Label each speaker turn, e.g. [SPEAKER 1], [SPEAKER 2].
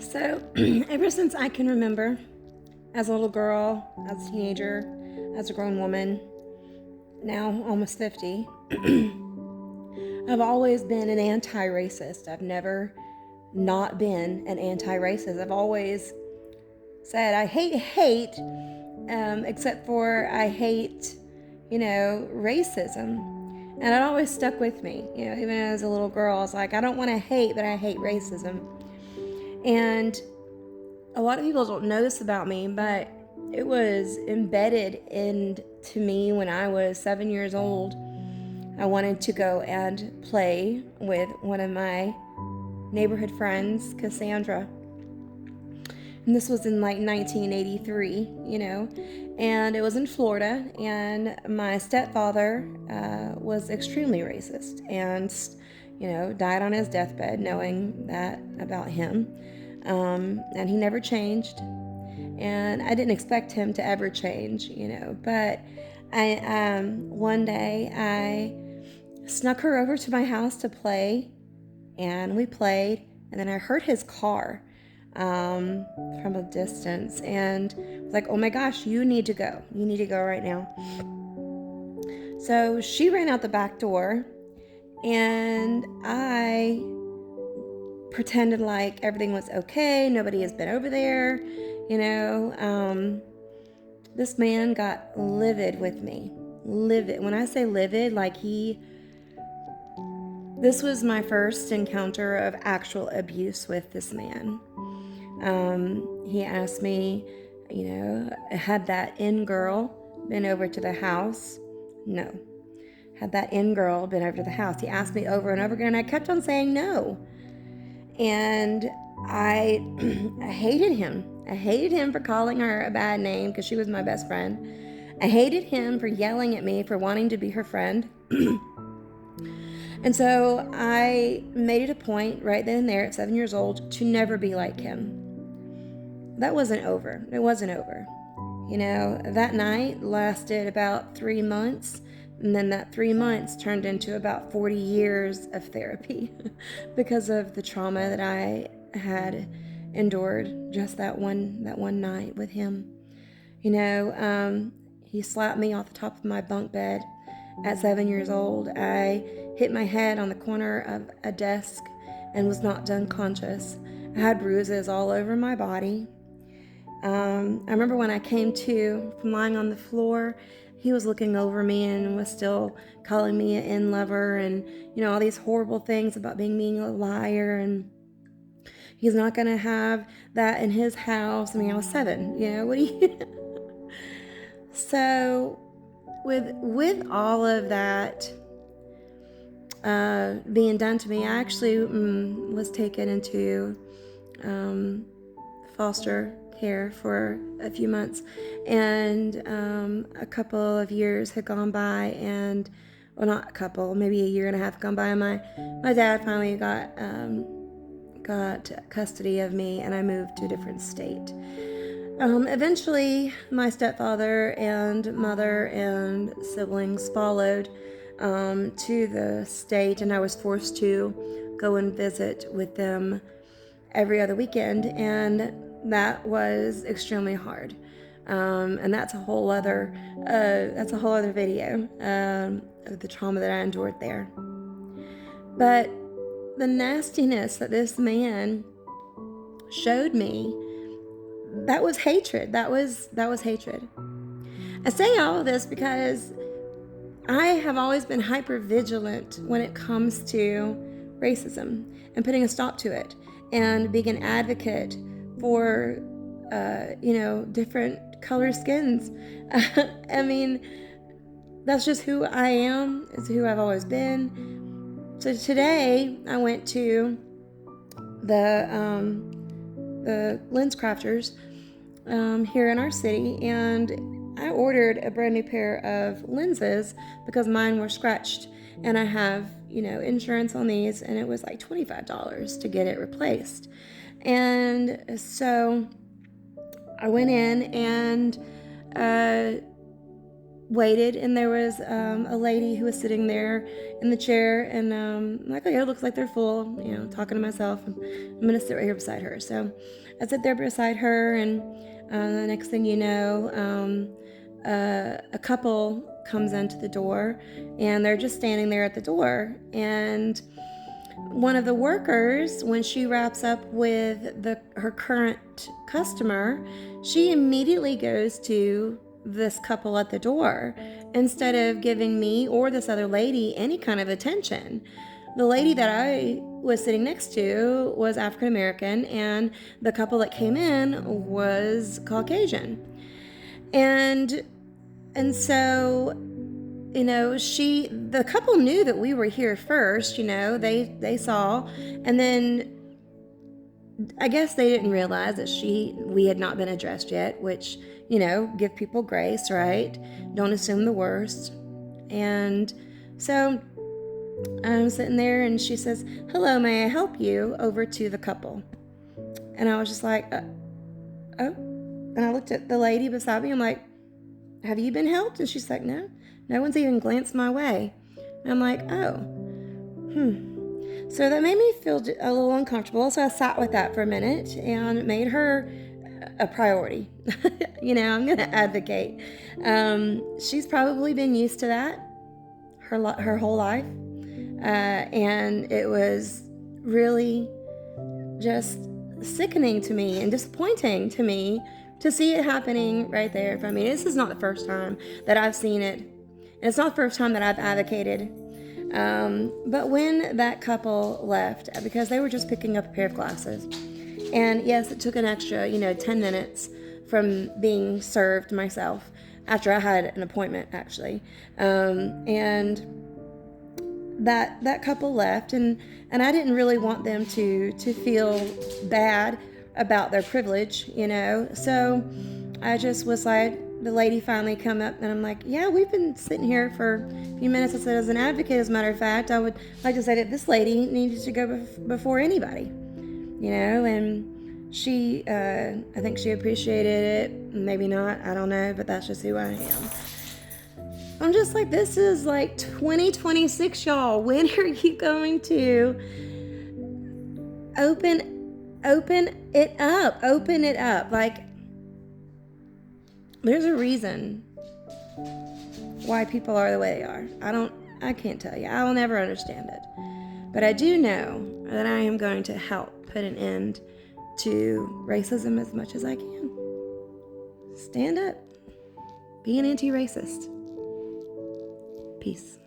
[SPEAKER 1] So, ever since I can remember, as a little girl, as a teenager, as a grown woman, now almost 50, I've always been an anti-racist. I've never not been an anti-racist. I've always said I hate, except for I hate, racism. And it always stuck with me. Even as a little girl, I was like, I don't want to hate, but I hate racism. And a lot of people don't know this about me, but it was embedded into me when I was 7 years old. I wanted to go and play with one of my neighborhood friends, Cassandra. And this was in like 1983, and it was in Florida. And my stepfather was extremely racist and, died on his deathbed knowing that about him. And he never changed. And I didn't expect him to ever change, but one day I snuck her over to my house to play, and we played, and then I heard his car from a distance, and was like, oh my gosh, you need to go right now. So she ran out the back door, and I pretended like everything was okay, nobody has been over there, This man got livid with me. Livid. When I say livid, this was my first encounter of actual abuse with this man. He asked me, had that in-girl been over to the house? No. Had that in-girl been over to the house? He asked me over and over again, and I kept on saying no. And I hated him. I hated him for calling her a bad name because she was my best friend. I hated him for yelling at me for wanting to be her friend. And so I made it a point right then and there at 7 years old to never be like him. That wasn't over. It wasn't over. That night lasted about 3 months. And then that 3 months turned into about 40 years of therapy because of the trauma that I had endured just that one night with him. He slapped me off the top of my bunk bed at 7 years old. I hit my head on the corner of a desk and was knocked unconscious. I had bruises all over my body. I remember when I came to from lying on the floor, he was looking over me and was still calling me an in-lover and, all these horrible things about being a liar, and he's not going to have that in his house. I mean, I was 7, what do you... So with all of that being done to me, I actually was taken into foster care for a few months, and a couple of years had gone by, and well, not a couple, maybe a year and a half gone by, and my dad finally got custody of me, and I moved to a different state. Eventually my stepfather and mother and siblings followed to the state, and I was forced to go and visit with them every other weekend, and that was extremely hard. And that's a whole other video of the trauma that I endured there. But the nastiness that this man showed me, that was hatred. That was hatred. I say all of this because I have always been hyper vigilant when it comes to racism and putting a stop to it, and being an advocate for, different color skins. I mean, that's just who I am. It's who I've always been. So today I went to the lens crafters here in our city, and I ordered a brand new pair of lenses because mine were scratched, and I have insurance on these, and it was like $25 to get it replaced. And so I went in, and waited, and there was a lady who was sitting there in the chair, and I'm like, oh yeah, it looks like they're full, talking to myself. I'm gonna sit right here beside her. So I sit there beside her, and the next thing you know, a couple comes into the door, and they're just standing there at the door. And one of the workers, when she wraps up with her current customer, she immediately goes to this couple at the door instead of giving me or this other lady any kind of attention. The lady that I was sitting next to was African American, and the couple that came in was Caucasian. And so, the couple knew that we were here first, they saw, and then I guess they didn't realize that we had not been addressed yet, which, give people grace, right? Don't assume the worst. And so I'm sitting there, and she says, hello, may I help you, over to the couple. And I was just like, oh. And I looked at the lady beside me. I'm like, have you been helped? And she's like, no one's even glanced my way. And I'm like, oh, So that made me feel a little uncomfortable. So I sat with that for a minute, and it made her a priority. I'm going to advocate. She's probably been used to that her whole life. And it was really just sickening to me and disappointing to me to see it happening right there. I mean, this is not the first time that I've seen it. And it's not the first time that I've advocated. But when that couple left, because they were just picking up a pair of glasses, and yes, it took an extra, 10 minutes from being served myself after I had an appointment, actually. And that couple left, and I didn't really want them to feel bad about their privilege, So I just was like, the lady finally come up, and I'm like, yeah, we've been sitting here for a few minutes. I said, as an advocate, as a matter of fact, I would like to say that this lady needs to go before anybody, and she, I think she appreciated it, maybe not, I don't know, but that's just who I am. I'm just like, this is like 2026, y'all. When are you going to open it up? Open it up. Like, there's a reason why people are the way they are. I can't tell you. I will never understand it. But I do know that I am going to help put an end to racism as much as I can. Stand up. Be an anti-racist. Peace.